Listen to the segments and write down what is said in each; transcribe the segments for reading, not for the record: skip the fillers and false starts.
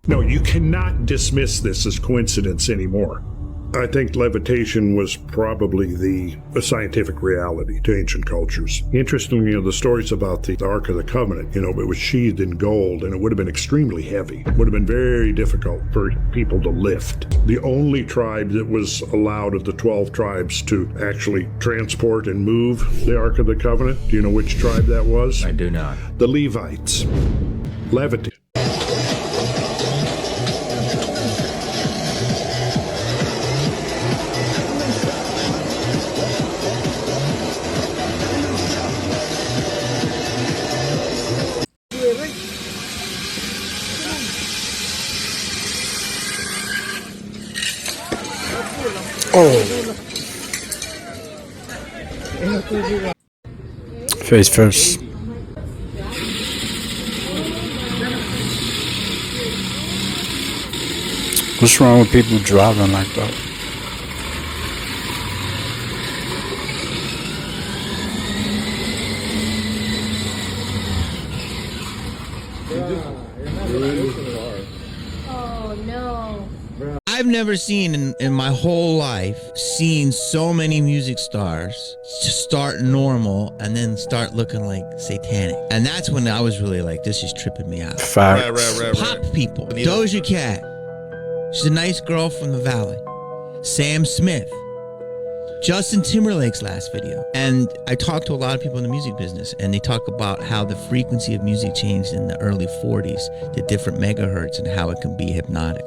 No, you cannot dismiss this as coincidence anymore. I think levitation was probably the scientific reality to ancient cultures. Interestingly, the stories about the Ark of the Covenant, it was sheathed in gold, and it would have been extremely heavy. It would have been very difficult for people to lift. The only tribe that was allowed of the 12 tribes to actually transport and move the Ark of the Covenant, do you know which tribe that was? I do not. The Levites. Levitate. Face first. What's wrong with people driving like that? Oh no. I've never seen in my whole life seen so many music stars just start normal and then start looking like satanic. And that's when I was really like, this is tripping me out. Facts. Pop people. Doja Cat. She's a nice girl from the valley. Sam Smith. Justin Timberlake's last video. And I talked to a lot of people in the music business, and they talk about how the frequency of music changed in the early 40s to different megahertz and how it can be hypnotic.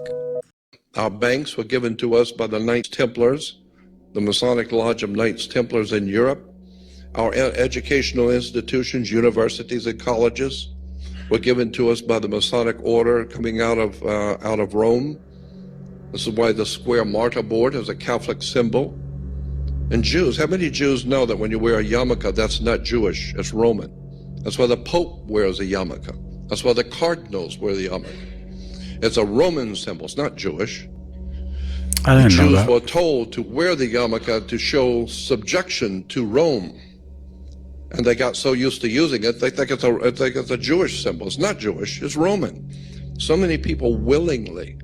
Our banks were given to us by the Knights Templars, the Masonic Lodge of Knights Templars in Europe. Our educational institutions, universities and colleges were given to us by the Masonic Order coming out of Rome. This is why the square martyr board is a Catholic symbol. And Jews, how many Jews know that when you wear a yarmulke, that's not Jewish, it's Roman? That's why the Pope wears a yarmulke. That's why the cardinals wear the yarmulke. It's a Roman symbol, it's not Jewish. I didn't know Jews that. were told to wear the yarmulke to show subjection to Rome. And they got so used to using it, they think it's a Jewish symbol. It's not Jewish, it's Roman. So many people willingly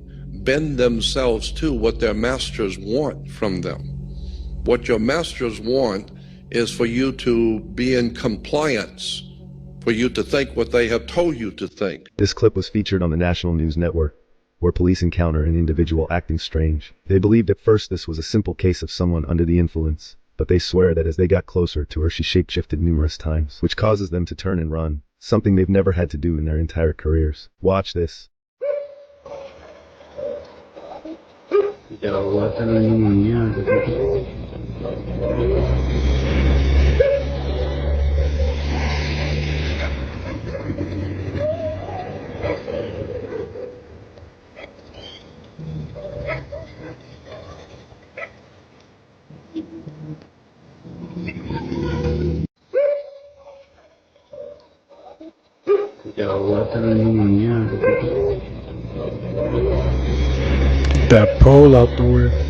bend themselves to what their masters want from them. What your masters want is for you to be in compliance, for you to think what they have told you to think. This clip was featured on the National News Network, where police encounter an individual acting strange. They believed at first this was a simple case of someone under the influence, but they swear that as they got closer to her, she shapeshifted numerous times, which causes them to turn and run, something they've never had to do in their entire careers. Watch this. That pole out the way.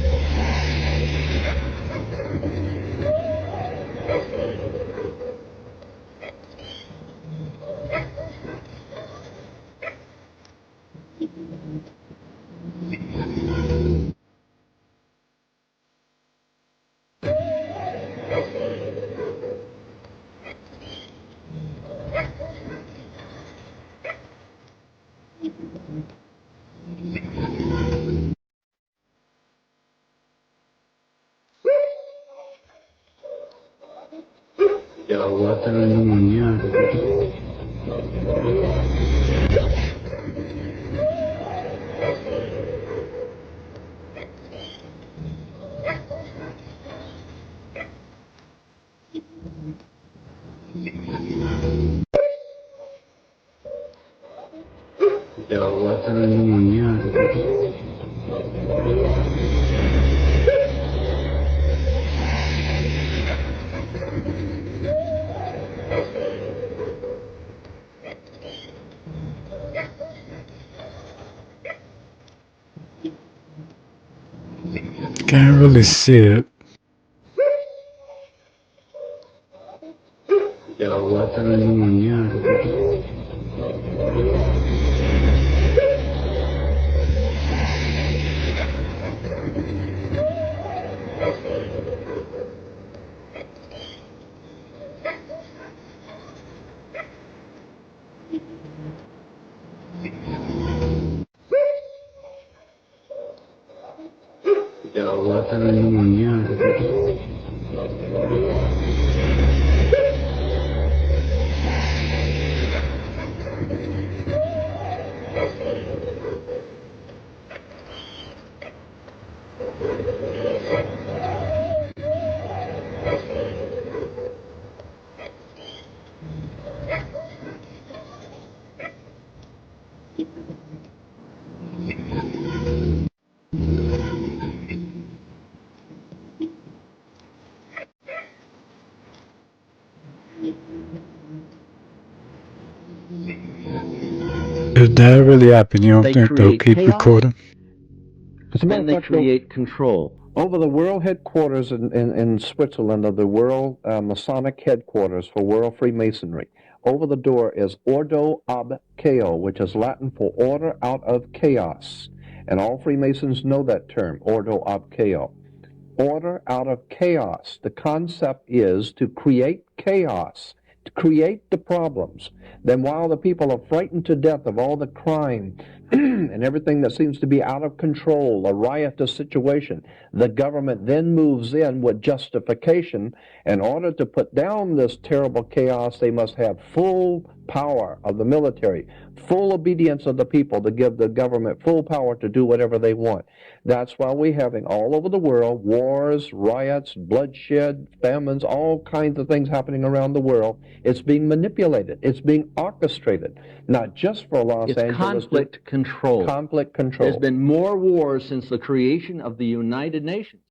Can't really see it. If that really happened, you don't They think they'll create keep chaos, recording? and they create control. Over the world headquarters in Switzerland of the World Masonic Headquarters for World Freemasonry, over the door is Ordo ab Chaos, which is Latin for order out of chaos. And all Freemasons know that term, Ordo ab Chaos. Order out of chaos. The concept is to create chaos, to create the problems. Then while the people are frightened to death of all the crime and everything that seems to be out of control, a riotous situation, the government then moves in with justification. In order to put down this terrible chaos, they must have full power of the military, full obedience of the people to give the government full power to do whatever they want. That's why we're having all over the world wars, riots, bloodshed, famines, all kinds of things happening around the world. It's being manipulated. It's being orchestrated, not just for Los It's Angeles. conflict control. Conflict control. There's been more wars since the creation of the United Nations.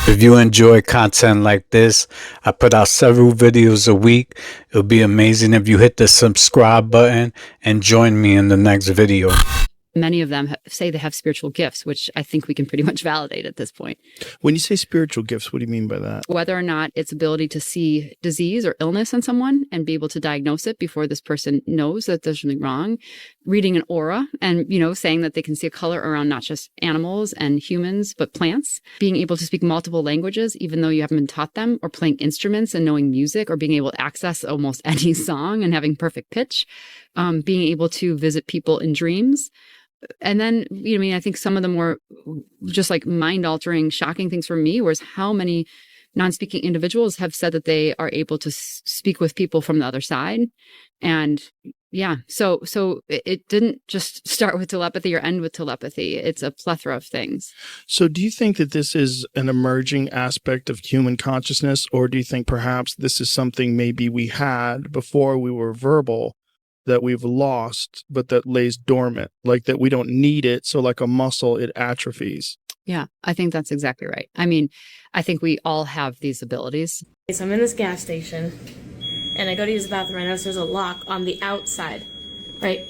If you enjoy content like this, I put out several videos a week. It would be amazing if you hit the subscribe button and join me in the next video. Many of them say they have spiritual gifts, which I think we can pretty much validate at this point. When you say spiritual gifts, what do you mean by that? Whether or not it's ability to see disease or illness in someone and be able to diagnose it before this person knows that there's something wrong. Reading an aura and, saying that they can see a color around not just animals and humans, but plants. Being able to speak multiple languages, even though you haven't been taught them, or playing instruments and knowing music, or being able to access almost any song and having perfect pitch. Being able to visit people in dreams. And then, I think some of the more just like mind-altering, shocking things for me was how many non-speaking individuals have said that they are able to speak with people from the other side. And yeah, so it didn't just start with telepathy or end with telepathy. It's a plethora of things. So do you think that this is an emerging aspect of human consciousness, or do you think perhaps this is something maybe we had before we were verbal, that we've lost, but that lays dormant, like that we don't need it, so like a muscle, it atrophies? Yeah, I think that's exactly right. I mean, I think we all have these abilities. So I'm in this gas station, and I go to use the bathroom. I notice there's a lock on the outside, right?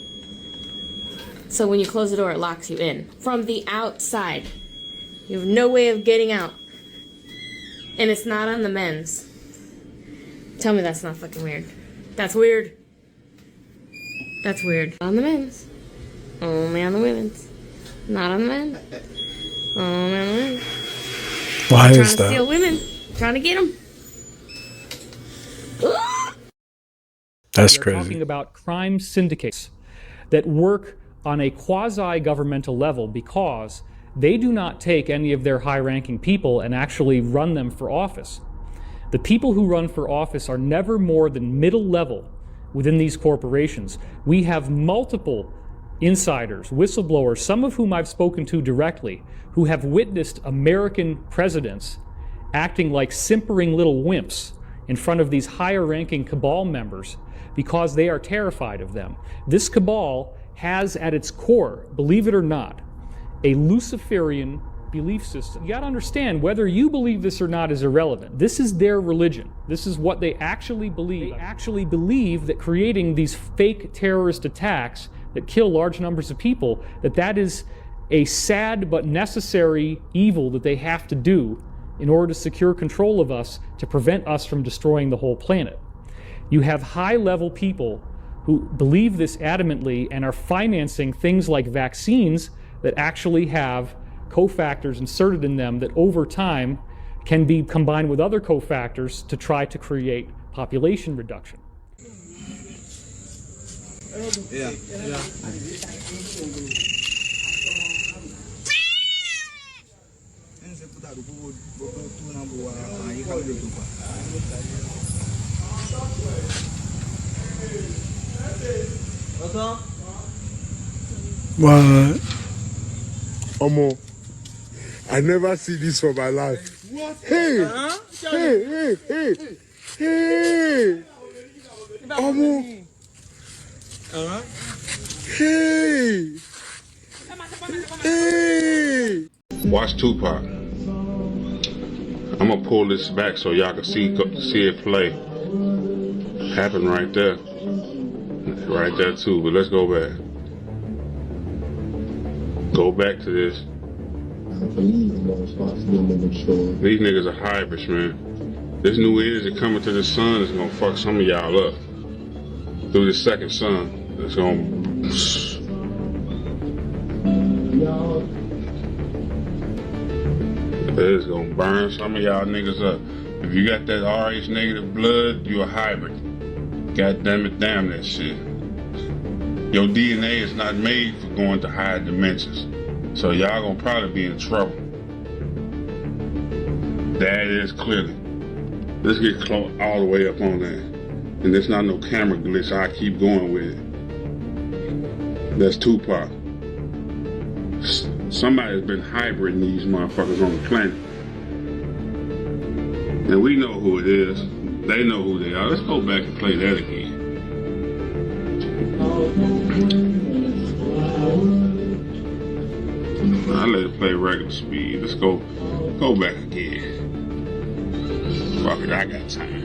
So when you close the door, it locks you in. From the outside. You have no way of getting out. And it's not on the men's. Tell me that's not fucking weird. That's weird. That's weird. On the men's. Only on the women's. Not on the men. Only on the women. Why is Trying to that? steal women. Trying to get them. That's We're crazy. talking about crime syndicates that work on a quasi-governmental level because they do not take any of their high-ranking people and actually run them for office. The people who run for office are never more than middle level within these corporations. We have multiple insiders, whistleblowers, some of whom I've spoken to directly, who have witnessed American presidents acting like simpering little wimps in front of these higher-ranking cabal members because they are terrified of them. This cabal has at its core, believe it or not, a Luciferian belief system. You got to understand, whether you believe this or not is irrelevant. This is their religion. This is what they actually believe. They actually believe that creating these fake terrorist attacks that kill large numbers of people, that is a sad but necessary evil that they have to do in order to secure control of us, to prevent us from destroying the whole planet. You have high-level people who believe this adamantly and are financing things like vaccines that actually have cofactors inserted in them that over time can be combined with other cofactors to try to create population reduction. What? Omo, I never see this for my life. Hey, hey, hey, hey, Omo, hey, hey. Watch Tupac. I'm gonna pull this back so y'all can see it play. Happen right there. Right there too, but let's go back. Go back to this. These niggas are hybrids, man. This new energy coming to the sun is gonna fuck some of y'all up. Through the second sun. It's gonna... It's gonna burn some of y'all niggas up. If you got that RH negative blood, you a hybrid. God damn it, damn that shit. Your DNA is not made for going to higher dimensions. So y'all gonna probably be in trouble. That is clearly. Let's get close all the way up on that. And there's not no camera glitch, I keep going with it. That's Tupac. Somebody's been hybriding these motherfuckers on the planet. And we know who it is. They know who they are. Let's go back and play that again. I let it play regular speed. Let's go back again. Fuck it, I got time.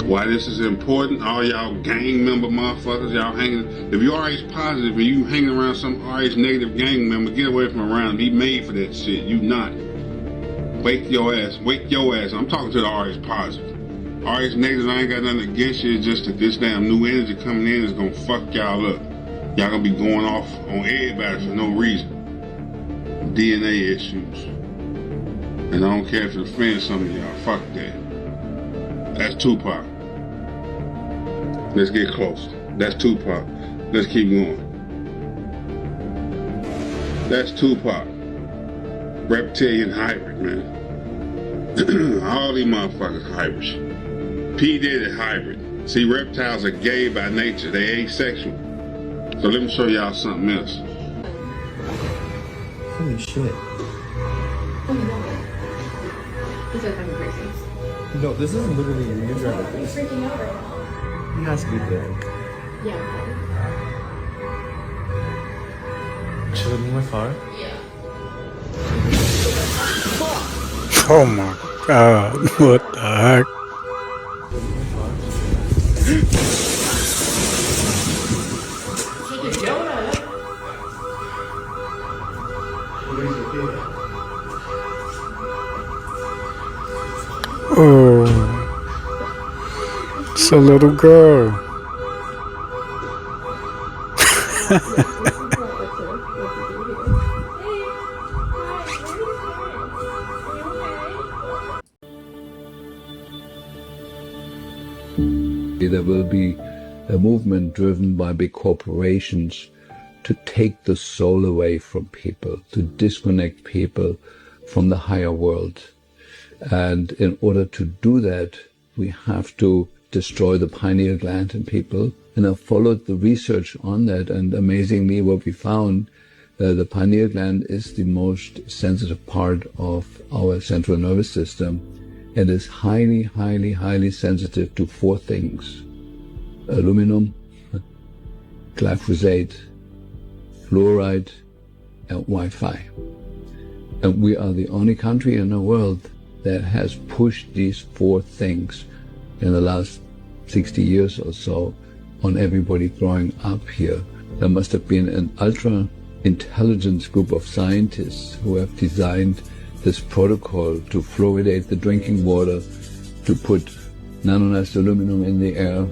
Why this is important, all y'all gang member motherfuckers, y'all hanging, if you RH positive and you hanging around some RH negative gang member, get away from around. He made for that shit, you not. Wake your ass. I'm talking to the RH positive. RH negative, I ain't got nothing against you, it's just that this damn new energy coming in is gonna fuck y'all up. Y'all gonna be going off on everybody for no reason. DNA issues. And I don't care if it offends some of y'all, fuck that. That's Tupac. Let's get close. That's Tupac. Let's keep going. That's Tupac. Reptilian hybrid, man. All these motherfuckers hybrids. P. Diddy hybrid. See, reptiles are gay by nature. They asexual. So let me show y'all something else. Holy shit. These are fucking crazy. No, this is literally a new driver. He's freaking out right now. He has to be dead. Yeah. Should I leave my car? Yeah. Oh my god, what the heck? Oh, it's a little girl. There will be a movement driven by big corporations to take the soul away from people, to disconnect people from the higher world. And in order to do that, we have to destroy the pineal gland in people. And I followed the research on that, and amazingly what we found, the pineal gland is the most sensitive part of our central nervous system. It is highly, highly, highly sensitive to 4 things: aluminum, glyphosate, fluoride, and Wi-Fi. And we are the only country in the world that has pushed these 4 things in the last 60 years or so on everybody growing up here. There must have been an ultra intelligent group of scientists who have designed this protocol to fluoridate the drinking water, to put nanonized aluminum in the air,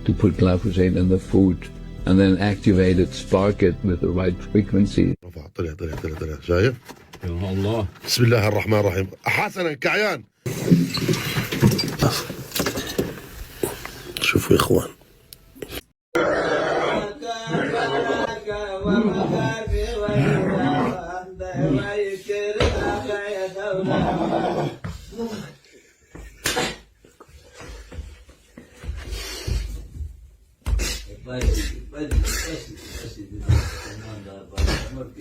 to put glyphosate in the food, and then activate it, spark it with the right frequency. طلع شايف؟ يا الله بسم الله الرحمن الرحيم حسنا كعيان شوفوا يا اخوان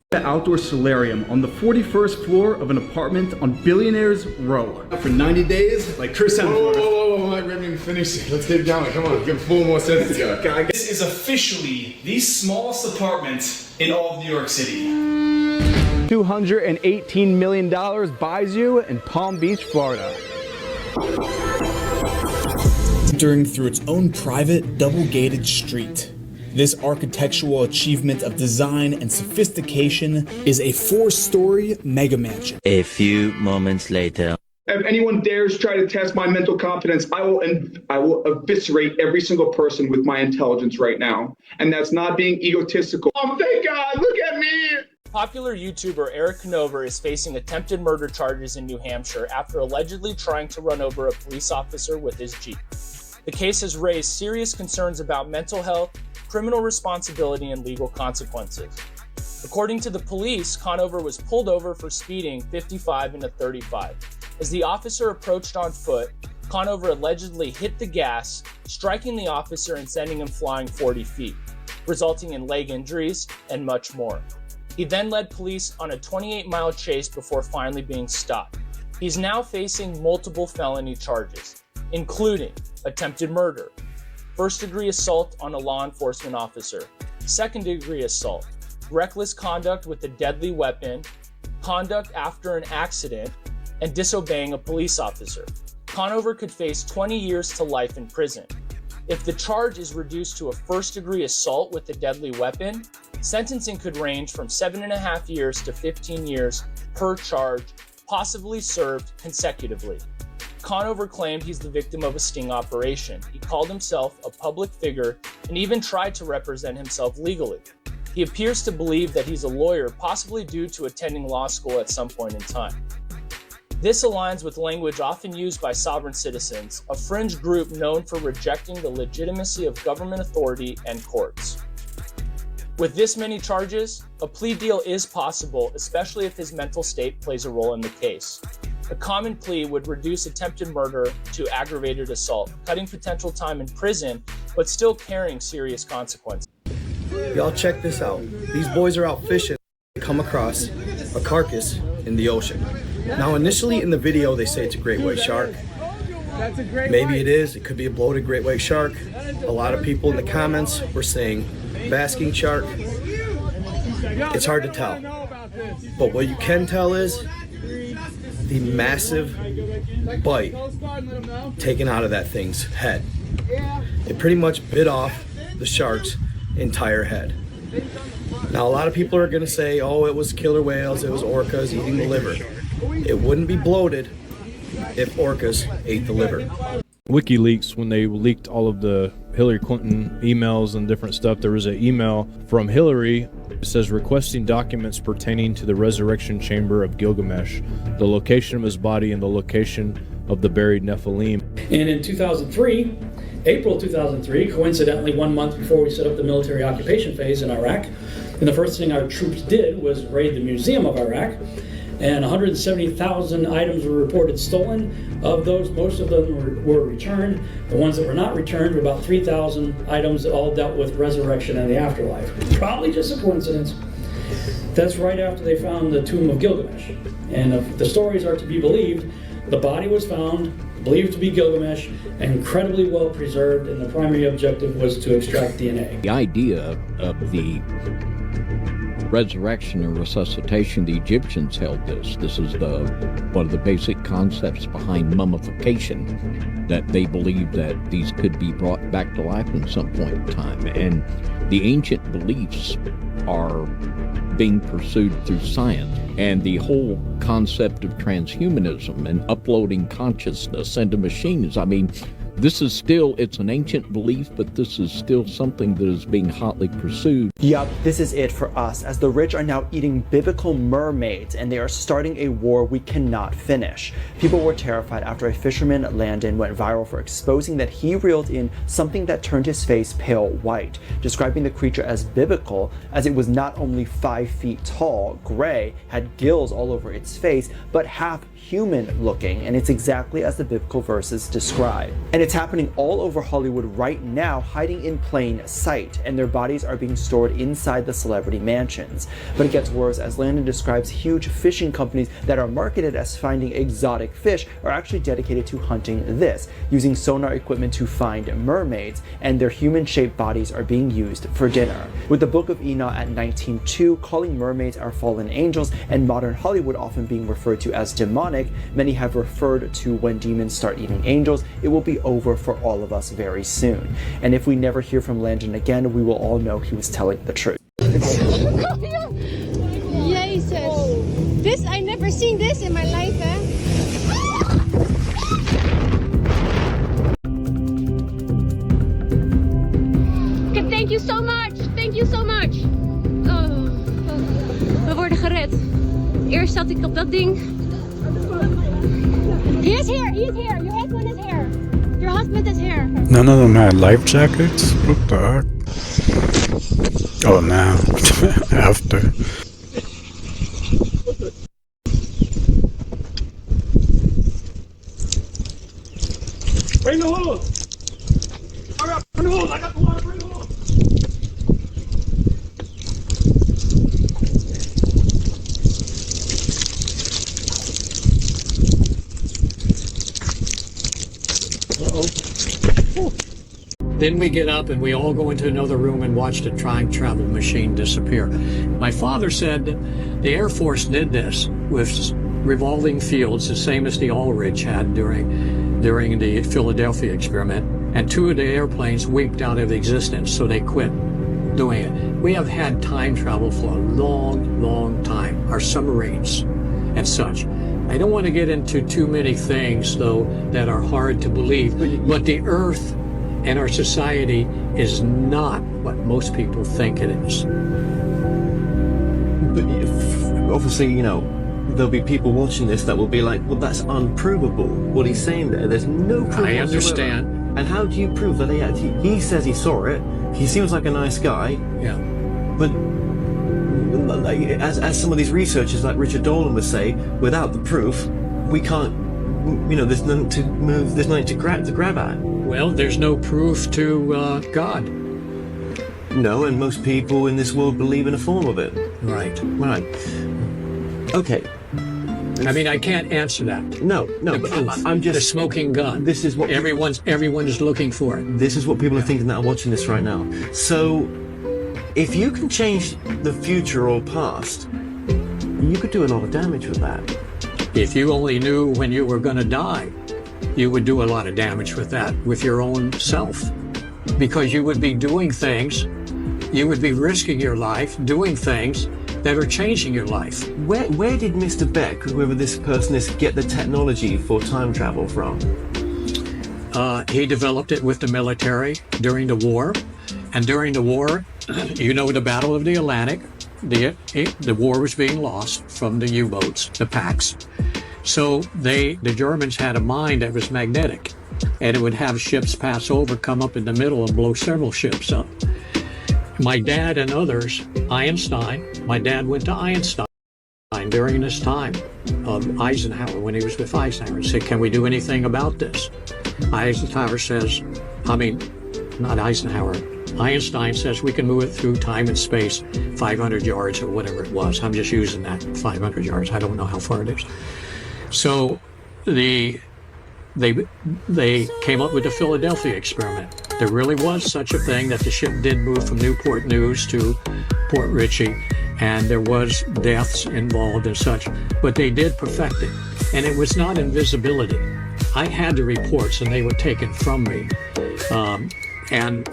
The outdoor solarium on the 41st floor of an apartment on Billionaires Row. For 90 days, like Chris Hemsworth. Whoa, I haven't even finished. Let's get going. Come on, give 4 more sentences to go. This is officially the smallest apartment in all of New York City. $218 million buys you in Palm Beach, Florida. Entering through its own private, double-gated street. This architectural achievement of design and sophistication is a 4-story mega mansion. A few moments later. If anyone dares try to test my mental competence, I will eviscerate every single person with my intelligence right now. And that's not being egotistical. Oh, thank God, look at me! Popular YouTuber Eric Conover is facing attempted murder charges in New Hampshire after allegedly trying to run over a police officer with his Jeep. The case has raised serious concerns about mental health, criminal responsibility, and legal consequences. According to the police, Conover was pulled over for speeding 55 into 35. As the officer approached on foot, Conover allegedly hit the gas, striking the officer and sending him flying 40 feet, resulting in leg injuries and much more. He then led police on a 28-mile chase before finally being stopped. He's now facing multiple felony charges, including attempted murder, first-degree assault on a law enforcement officer, second-degree assault, reckless conduct with a deadly weapon, conduct after an accident, and disobeying a police officer. Conover could face 20 years to life in prison. If the charge is reduced to a first-degree assault with a deadly weapon, sentencing could range from 7.5 years to 15 years per charge, possibly served consecutively. Conover claimed he's the victim of a sting operation. He called himself a public figure and even tried to represent himself legally. He appears to believe that he's a lawyer, possibly due to attending law school at some point in time. This aligns with language often used by sovereign citizens, a fringe group known for rejecting the legitimacy of government authority and courts. With this many charges, a plea deal is possible, especially if his mental state plays a role in the case. A common plea would reduce attempted murder to aggravated assault, cutting potential time in prison, but still carrying serious consequences. Y'all check this out. These boys are out fishing. They come across a carcass in the ocean. Now, initially in the video, they say it's a great white shark. Maybe it is. It could be a bloated great white shark. A lot of people in the comments were saying basking shark. It's hard to tell. But what you can tell is the massive bite taken out of that thing's head. It pretty much bit off the shark's entire head. Now, a lot of people are going to say, oh, it was killer whales, it was orcas eating the liver. It wouldn't be bloated if orcas ate the liver. WikiLeaks, when they leaked all of the Hillary Clinton emails and different stuff, there was an email from Hillary. It says, requesting documents pertaining to the resurrection chamber of Gilgamesh, the location of his body and the location of the buried Nephilim. And in 2003, April 2003, coincidentally 1 month before we set up the military occupation phase in Iraq, and the first thing our troops did was raid the Museum of Iraq, and 170,000 items were reported stolen. Of those, most of them were returned. The ones that were not returned were about 3,000 items that all dealt with resurrection and the afterlife. Probably just a coincidence. That's right after they found the tomb of Gilgamesh. And if the stories are to be believed, the body was found, believed to be Gilgamesh, and incredibly well preserved, and the primary objective was to extract DNA. The idea of the resurrection and resuscitation, the Egyptians held this. This is one of the basic concepts behind mummification, that they believed that these could be brought back to life in some point in time. And the ancient beliefs are being pursued through science. And the whole concept of transhumanism and uploading consciousness into machines, I mean, this is still, it's an ancient belief, but this is still something that is being hotly pursued. Yup, this is it for us, as the rich are now eating biblical mermaids and they are starting a war we cannot finish. People were terrified after a fisherman, Landon, went viral for exposing that he reeled in something that turned his face pale white, describing the creature as biblical, as it was not only 5 feet tall, gray, had gills all over its face, but half human looking, and it's exactly as the biblical verses describe. And it's It's happening all over Hollywood right now, hiding in plain sight, and their bodies are being stored inside the celebrity mansions. But it gets worse as Landon describes huge fishing companies that are marketed as finding exotic fish are actually dedicated to hunting this, using sonar equipment to find mermaids, and their human-shaped bodies are being used for dinner. With the Book of Enoch at 19:2 calling mermaids our fallen angels, and modern Hollywood often being referred to as demonic, many have referred to when demons start eating angels, it will be over for all of us very soon. And if we never hear from Landon again, we will all know he was telling the truth. Jesus, this, I never seen this in my life, Okay, thank you so much. Thank you so much. We worden gered. Eerst zat ik op dat ding. He is here. He is here. Your husband is here. Your husband is here. None of them had life jackets? What the heck? Oh, now. After. Bring the hose! Hurry up, bring the hose! I got the water, bring the hose! Then we get up and we all go into another room and watch the time travel machine disappear. My father said the Air Force did this with revolving fields, the same as the Aldrich had during the Philadelphia experiment, and 2 of the airplanes winked out of existence, so they quit doing it. We have had time travel for a long, long time, our submarines and such. I don't want to get into too many things, though, that are hard to believe, but the Earth and our society is not what most people think it is. But obviously, you know, there'll be people watching this that will be like, well, that's unprovable, what he's saying there. There's no proof I whatsoever. understand. And how do you prove that he says he saw it, he seems like a nice guy. Yeah. But like, as some of these researchers like Richard Dolan would say, without the proof, we can't, you know, there's nothing to move, there's nothing to grab at. Well, there's no proof to God. No, and most people in this world believe in a form of it. Right. Right. Okay. I mean, I can't answer that. No, but I'm just the smoking gun. This is what everyone is looking for. This is what people are thinking that are watching this right now. So, if you can change the future or past, you could do a lot of damage with that. If you only knew when you were going to die, you would do a lot of damage with that, with your own self, because you would be doing things, you would be risking your life, doing things that are changing your life. Where did Mr. Beck, whoever this person is, get the technology for time travel from? He developed it with the military during the war, and during the war, you know, the Battle of the Atlantic, the war was being lost from the U-boats, the packs. So the Germans had a mine that was magnetic, and it would have ships pass over, come up in the middle, and blow several ships up. My dad and others, Einstein, my dad went to Einstein during this time of Eisenhower, when he was with Eisenhower, and said, can we do anything about this? Eisenhower says, not Eisenhower, Einstein says we can move it through time and space 500 yards or whatever it was. I'm just using that, 500 yards. I don't know how far it is. So they came up with the Philadelphia experiment. There really was such a thing, that the ship did move from Newport News to Port Richey, and there was deaths involved and such, but they did perfect it. And it was not invisibility. I had the reports, and they were taken from me. And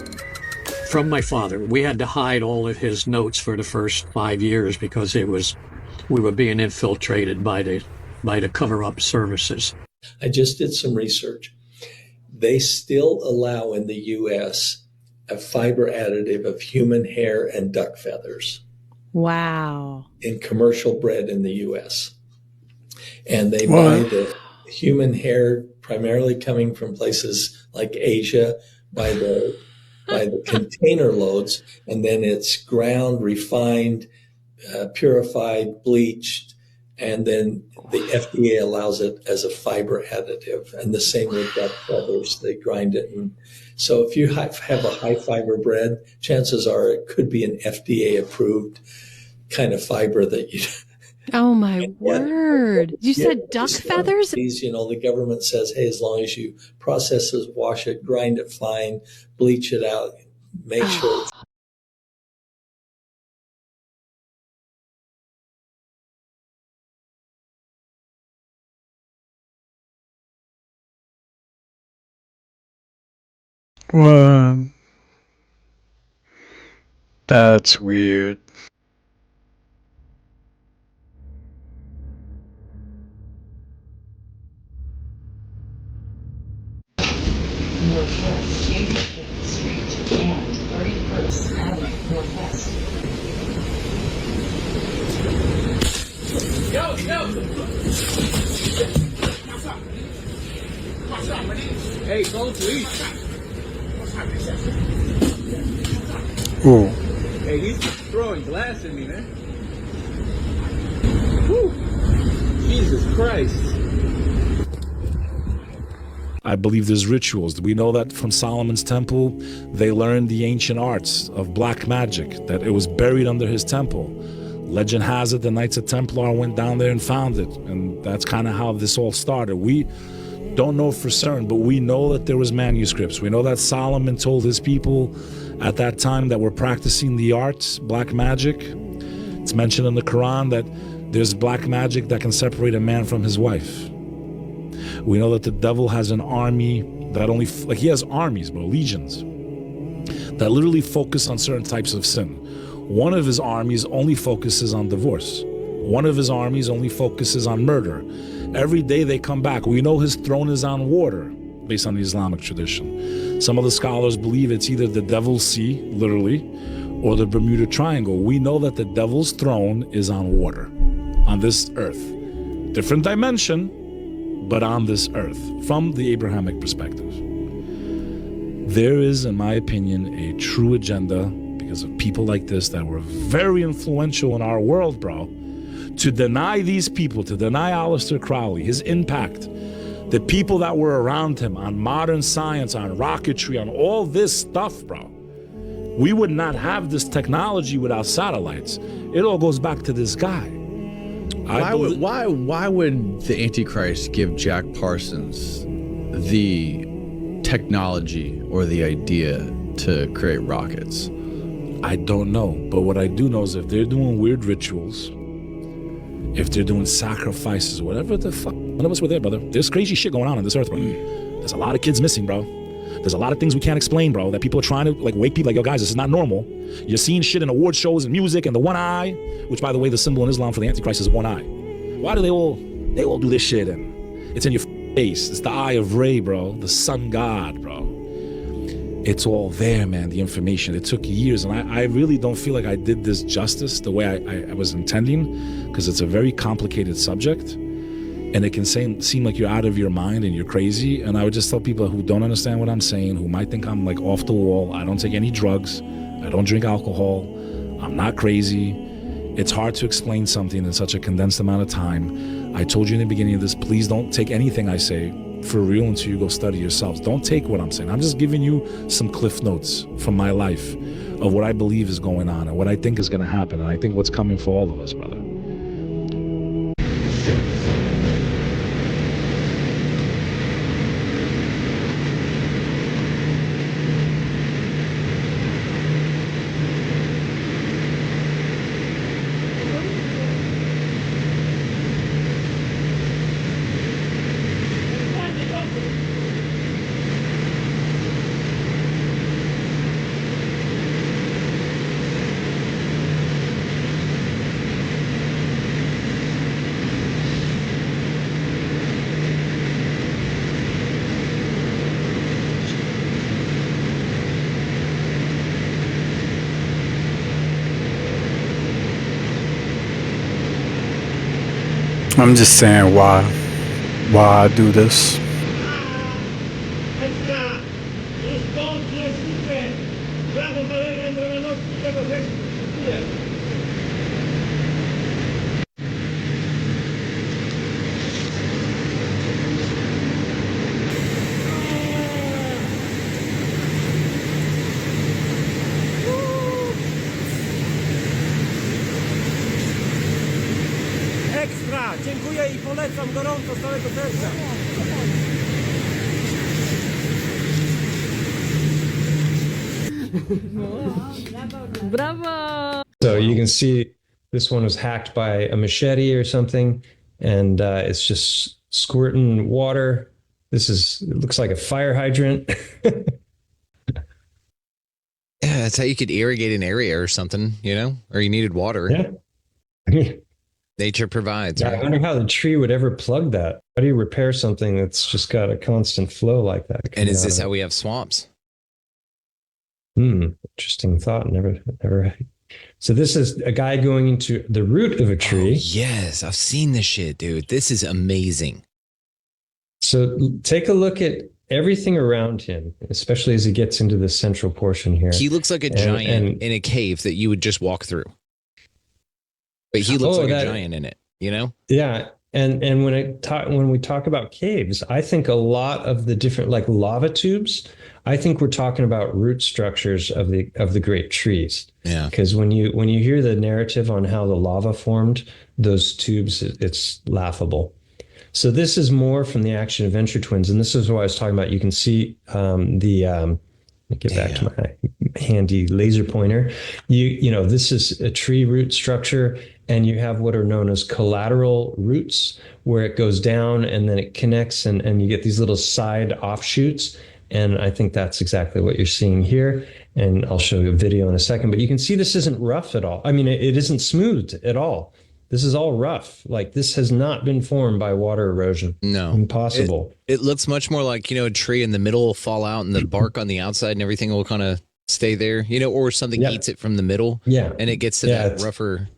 from my father, we had to hide all of his notes for the first 5 years because we were being infiltrated by the cover-up services. I just did some research. They still allow in the U.S. a fiber additive of human hair and duck feathers. Wow. In commercial bred in the U.S. And they buy the human hair primarily coming from places like Asia by the container loads, and then it's ground, refined, purified, bleached, And then the FDA allows it as a fiber additive, and the same with duck feathers. They grind it. And so if you have a high fiber bread, chances are it could be an FDA approved kind of fiber that you. Oh my word. You said duck feathers? You know, the government says, hey, as long as you process it, wash it, grind it fine, bleach it out, make sure it's What? That's weird. Northwest 85th Street and 31st Avenue Northwest. Hey, call police. Ooh. Hey, he's throwing glass at me, man. Whew. Jesus Christ. I believe there's rituals. We know that from Solomon's temple, they learned the ancient arts of black magic, that it was buried under his temple. Legend has it the Knights of Templar went down there and found it, and that's kind of how this all started. We don't know for certain, but we know that there was manuscripts. We know that Solomon told his people at that time that were practicing the arts, black magic. It's mentioned in the Quran that there's black magic that can separate a man from his wife. We know that the devil has an army that only, he has armies, bro, legions, that literally focus on certain types of sin. One of his armies only focuses on divorce. One of his armies only focuses on murder. Every day they come back. We know his throne is on water, based on the Islamic tradition. Some of the scholars believe it's either the Devil's Sea, literally, or the Bermuda Triangle. We know that the devil's throne is on water, on this earth. Different dimension, but on this earth, from the Abrahamic perspective. There is, in my opinion, a true agenda because of people like this that were very influential in our world, bro, to deny these people, to deny Aleister Crowley, his impact, the people that were around him on modern science, on rocketry, on all this stuff, bro. We would not have this technology without satellites. It all goes back to this guy. Why would the Antichrist give Jack Parsons the technology or the idea to create rockets? I don't know, but what I do know is if they're doing weird rituals, if they're doing sacrifices, whatever the fuck, none of us were there, brother. There's crazy shit going on this earth, bro. There's a lot of kids missing, bro. There's a lot of things we can't explain, bro, that people are trying to wake people yo, guys, this is not normal. You're seeing shit in award shows and music and the one eye, which by the way, the symbol in Islam for the Antichrist is one eye. Why do they all do this shit? And it's in your face. It's the eye of Re, bro, the sun god, bro. It's all there, man, the information. It took years, and I really don't feel like I did this justice the way I was intending, because it's a very complicated subject. And it can seem like you're out of your mind and you're crazy. And I would just tell people who don't understand what I'm saying, who might think I'm off the wall, I don't take any drugs, I don't drink alcohol, I'm not crazy. It's hard to explain something in such a condensed amount of time. I told you in the beginning of this, please don't take anything I say for real until you go study yourselves. Don't take what I'm saying. I'm just giving you some cliff notes from my life of what I believe is going on and what I think is going to happen. And I think what's coming for all of us, brother. I'm just saying why I do this. widzenia. Dziękuję i polecam gorąco z całego serca. Bravo! So you can see this one was hacked by a machete or something, and it's just squirting water. It looks like a fire hydrant. Yeah, that's how you could irrigate an area or something, you know, or you needed water. Yeah. Nature provides. Yeah, right? I wonder how the tree would ever plug that. How do you repair something that's just got a constant flow like that? And is this how we have swamps? Interesting thought. Never. So this is a guy going into the root of a tree. Oh, yes, I've seen this shit, dude. This is amazing. So take a look at everything around him, especially as he gets into the central portion here. He looks like a giant in a cave that you would just walk through. But he looks like a giant in it, you know? Yeah. And when we talk about caves, I think a lot of the different like lava tubes, I think we're talking about root structures of the great trees. Yeah. Because when you hear the narrative on how the lava formed those tubes, it's laughable. So this is more from the action adventure twins, and this is what I was talking about. You can see let me get back to my handy laser pointer. You know, this is a tree root structure, and you have what are known as collateral roots, where it goes down and then it connects, and you get these little side offshoots. And I think that's exactly what you're seeing here. And I'll show you a video in a second, but you can see this isn't rough at all. I mean, it isn't smooth at all. This is all rough. Like, this has not been formed by water erosion. No. Impossible. It looks much more like, you know, a tree in the middle will fall out and the bark on the outside and everything will kind of stay there, you know, or something eats it from the middle. Yeah. And it gets to that rougher.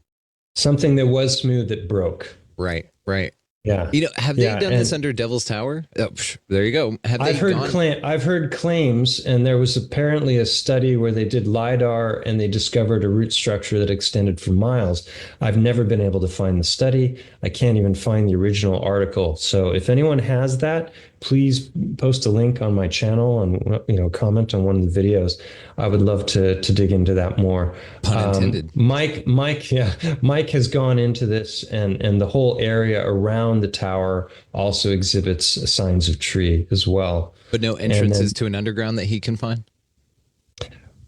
Something that was smooth that broke. Right, right. Yeah. You know, have they done this under Devil's Tower? Oh, there you go. I've heard claims, and there was apparently a study where they did LiDAR and they discovered a root structure that extended for miles. I've never been able to find the study. I can't even find the original article. So if anyone has that, please post a link on my channel and, you know, comment on one of the videos. I would love to dig into that more. Pun intended. Mike has gone into this, and the whole area around the tower also exhibits signs of tree as well. But no entrances to an underground that he can find?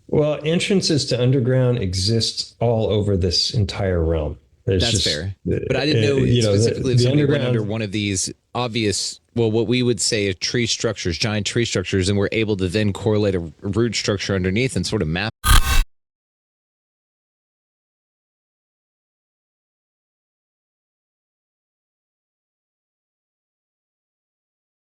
Well, entrances to underground exist all over this entire realm. That's fair. But I didn't know specifically if somebody went under one of these obvious, well, what we would say are tree structures, giant tree structures, and we're able to then correlate a root structure underneath and sort of map